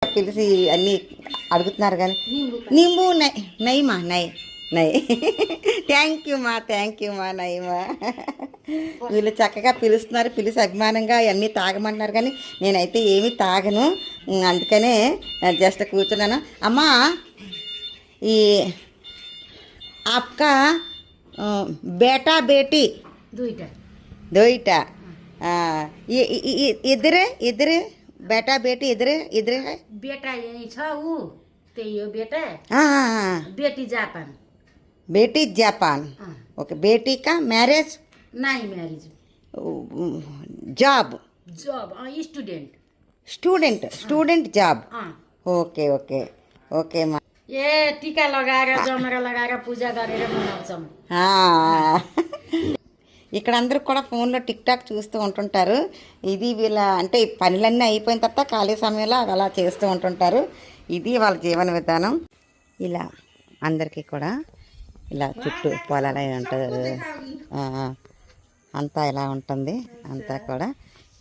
పిలిచి అన్నీ అడుగుతున్నారు కానీ నింబు నయమా నై థ్యాంక్ యూ మా నయమా. వీళ్ళు చక్కగా పిలుస్తున్నారు, పిలిచి అభిమానంగా అన్నీ తాగమంటున్నారు కానీ నేనైతే ఏమీ తాగను, అందుకనే జస్ట్ కూర్చున్నాను. అమ్మా ఈ आपका बेटा बेटी दोईटा इधर बेटा बेटी इधर है बेटा यही छ ऊ त्यही हो बेटा। हाँ बेटी जापान ओके। बेटी का मैरिज नहीं marriage job student job okay okay okay माँ। ए टीका लगाएर जमरा लगाएर पूजा गरेर मनाउँछौँ। ఇక్కడ అందరూ కూడా ఫోన్లో టిక్ టాక్ చూస్తూ ఉంటుంటారు. ఇది వీళ్ళ అంటే పనులన్నీ అయిపోయిన తర్వాత ఖాళీ సమయంలో అలా చేస్తూ ఉంటుంటారు. ఇది వాళ్ళ జీవన విధానం. ఇలా అందరికీ కూడా ఇలా చుట్టూ పొలాలు ఉంటుంది, అంతా ఇలా ఉంటుంది. అంతా కూడా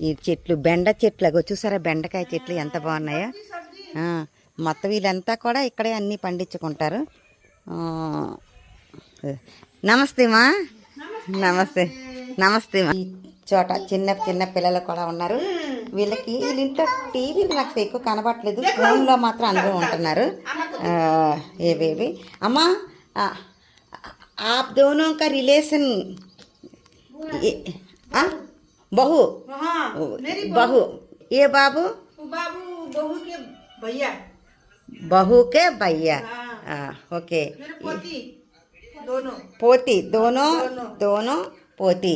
ఈ చెట్లు బెండ చెట్లు అగో చూసారా, బెండకాయ చెట్లు ఎంత బాగున్నాయో. మొత్తం వీళ్ళంతా కూడా ఇక్కడే అన్నీ పండించుకుంటారు. నమస్తే మా నమస్తే మా. చోట చిన్న చిన్న పిల్లలు కూడా ఉన్నారు. వీళ్ళకి వీళ్ళింట్లో టీవీలు నాకు ఎక్కువ కనబడట్లేదు, ఫోన్లో మాత్రం అందరూ ఉంటున్నారు. ఏవేవి అమ్మా आप दोनों का रिलेशन बहू बहू ये बाबू बहू के भैया ओके। పోతి दोनों పోతి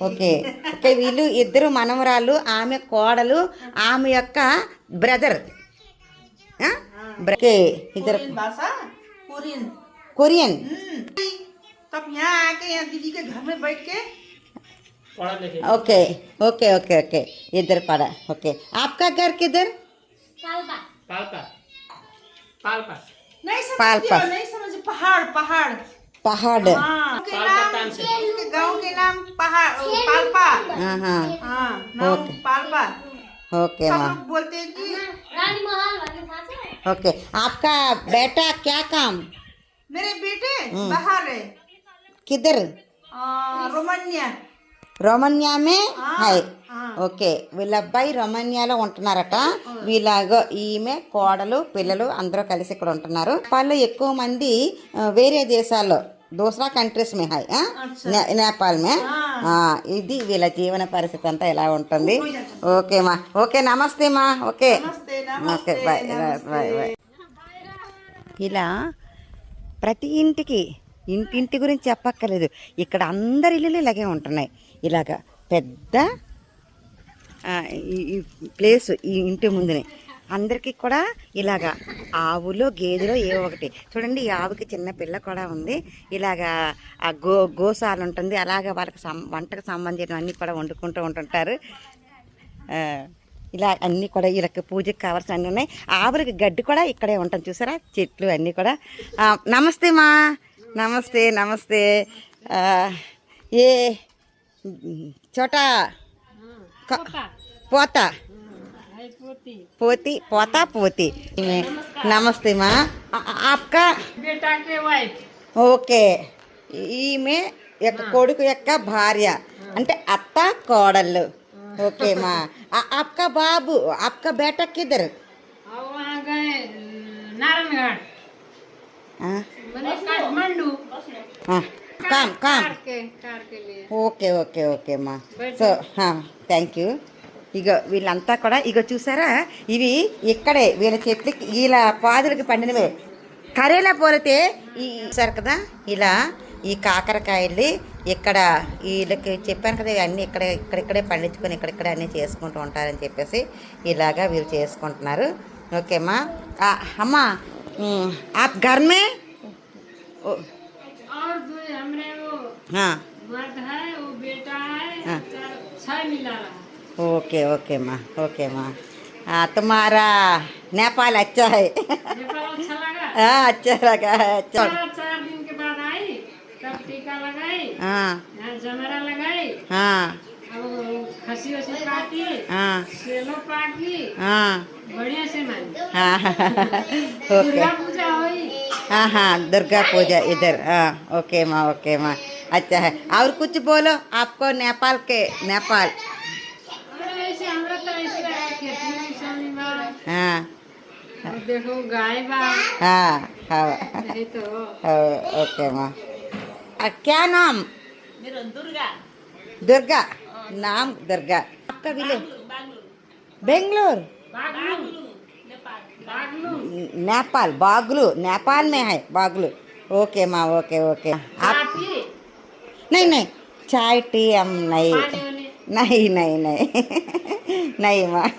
ఓకే ఓకే. వీళ్ళు ఇద్దరు మనవరాళ్ళు, ఆమె కోడలు, ఆమె యొక్క బ్రదర్ ఇద్దరు कोरियन। तब यहाँ आके यहाँ दीदी के घर में बैठ के ओके ओके ओके ओके इधर पढ़ा ओके। आपका घर किधर? पालपा नहीं समझ पहाड़ गांव के नाम पहाड़ पालपा। हाँ ओके पालपा ओके माँ बोलते हैं कि ओके। आपका बेटा क्या काम? मेरे बेटे बाहर है। किधर? रोमानिया में है ఓకే. వీళ్ళ అబ్బాయి రొమానియాలో ఉంటున్నారట. వీళ్ళగా ఈమె కోడలు పిల్లలు అందరూ కలిసి ఇక్కడ ఉంటున్నారు. వాళ్ళు ఎక్కువ మంది వేరే దేశాల్లో దూసరా కంట్రీస్ మే హై నేపాల్ మే. ఇది వీళ్ళ జీవన పరిస్థితి అంతా ఎలా ఉంటుంది. ఓకే మా ఓకే నమస్తే మా okay okay bye bye bye. ఇలా ప్రతి ఇంటి గురించి చెప్పక్కర్లేదు, ఇక్కడ అందరి ఇల్లులు ఇలాగే ఉంటున్నాయి. ఇలాగా పెద్ద ఈ ప్లేసు ఈ ఇంటి ముందునే అందరికీ కూడా ఇలాగా ఆవులు గేదెలు ఏవో ఒకటి చూడండి. ఈ ఆవుకి చిన్న పిల్ల కూడా ఉంది. ఇలాగా ఆ గోశాల ఉంటుంది. అలాగా వాళ్ళకి వంటకు సంబంధించిన అన్నీ కూడా వండుకుంటూ ఉంటుంటారు. ఇలా అన్నీ కూడా వీళ్ళకి పూజకి కావాల్సిన అన్నీ ఉన్నాయి. ఆవులకి గడ్డి కూడా ఇక్కడే ఉంటుంది చూసారా, చెట్లు అన్నీ కూడా. నమస్తే మా నమస్తే నమస్తే. ఏ చోటా పోతా పోती నమస్తే మా. ఆప్కా ఓకే. ఈమె యొక్క కొడుకు యొక్క భార్య అంటే అత్త కోడళ్ళు ఓకే మా. ఆప్కా బాబు ఆప్కా బేటా కిధర్? काम ఓకే ఓకే ఓకే మా. So thank you. ఇగో వీళ్ళంతా కూడా ఇగో చూసారా, ఇవి ఇక్కడే వీళ్ళ చెట్లకి వీళ్ళ పాదులకి పండినవే. కరేలా పోలితే ఈ చూసారు కదా, ఇలా ఈ కాకరకాయలు ఇక్కడ వీళ్ళకి చెప్పాను కదా, ఇవన్నీ ఇక్కడిక్కడే పండించుకొని ఇక్కడిక్కడే అన్నీ చేసుకుంటూ ఉంటారని చెప్పేసి ఇలాగా వీళ్ళు చేసుకుంటున్నారు. ఓకేమ్మా. అమ్మా आप घर में ओके ओके माँ ओके माँ। तुम्हारा नेपाल अच्छा है? हाँ अच्छा लगा है। अच्छा 4 दिन के बाद आई, तब टीका लगाई, हाँ जमरा लगाई, हाँ अब रस्सी वस्सी काटी हाँ सेलो काटी हाँ बढ़िया से मानी हाँ ओके दुर्गा पूजा हुई हाँ हाँ दुर्गा पूजा इधर हाँ ओके माँ अच्छा है और कुछ बोलो आपको नेपाल के नेपाल अरे ऐसे हमरा तो ऐसे लगा खेती में सोनी बा हाँ और देखो गाय बा हाँ हाँ नहीं तो ओके माँ क्या नाम दुर्गा नाम दुर्गा आपका विलेज बेंगलोर नेपाल बागलू नेपाल में है बागलू ओके माँ ओके आप नहीं चाय टी हम नहीं माँ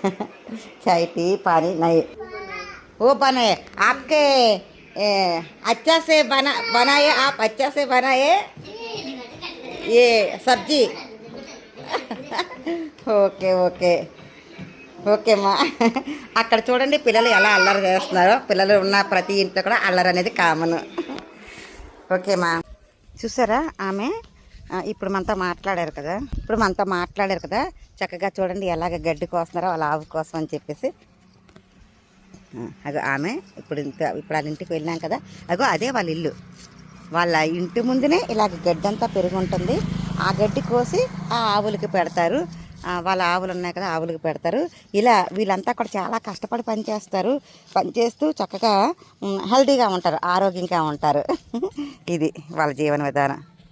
चाय टी पानी नहीं वो बनाए आपके अच्छा से बनाए आप अच्छा से बनाए ये सब्जी ఓకే మా అక్కడ చూడండి పిల్లలు ఎలా అల్లరి చేస్తున్నారో పిల్లలు ఉన్న ప్రతి ఇంట్లో కూడా అల్లరి అనేది కామన్ ఓకే మా చూసారా ఆమె ఇప్పుడు మనతో మాట్లాడారు కదా చక్కగా చూడండి ఎలాగ గడ్డి కోస్తున్నారో వాళ్ళ ఆవు కోసం అని చెప్పేసి అగో ఆమె ఇప్పుడు వాళ్ళ ఇంటికి వెళ్ళాం కదా అగో అదే వాళ్ళ ఇల్లు వాళ్ళ ఇంటి ముందునే ఇలాగ గడ్డి అంతా పెరిగి ఉంటుంది ఆ గడ్డి కోసి ఆ ఆవులకి పెడతారు వాళ్ళ ఆవులు ఉన్నాయి కదా ఆవులకి పెడతారు ఇలా వీళ్ళంతా కూడా చాలా కష్టపడి పనిచేస్తూ చక్కగా హెల్తీగా ఉంటారు ఆరోగ్యంగా ఉంటారు ఇది వాళ్ళ జీవన విధానం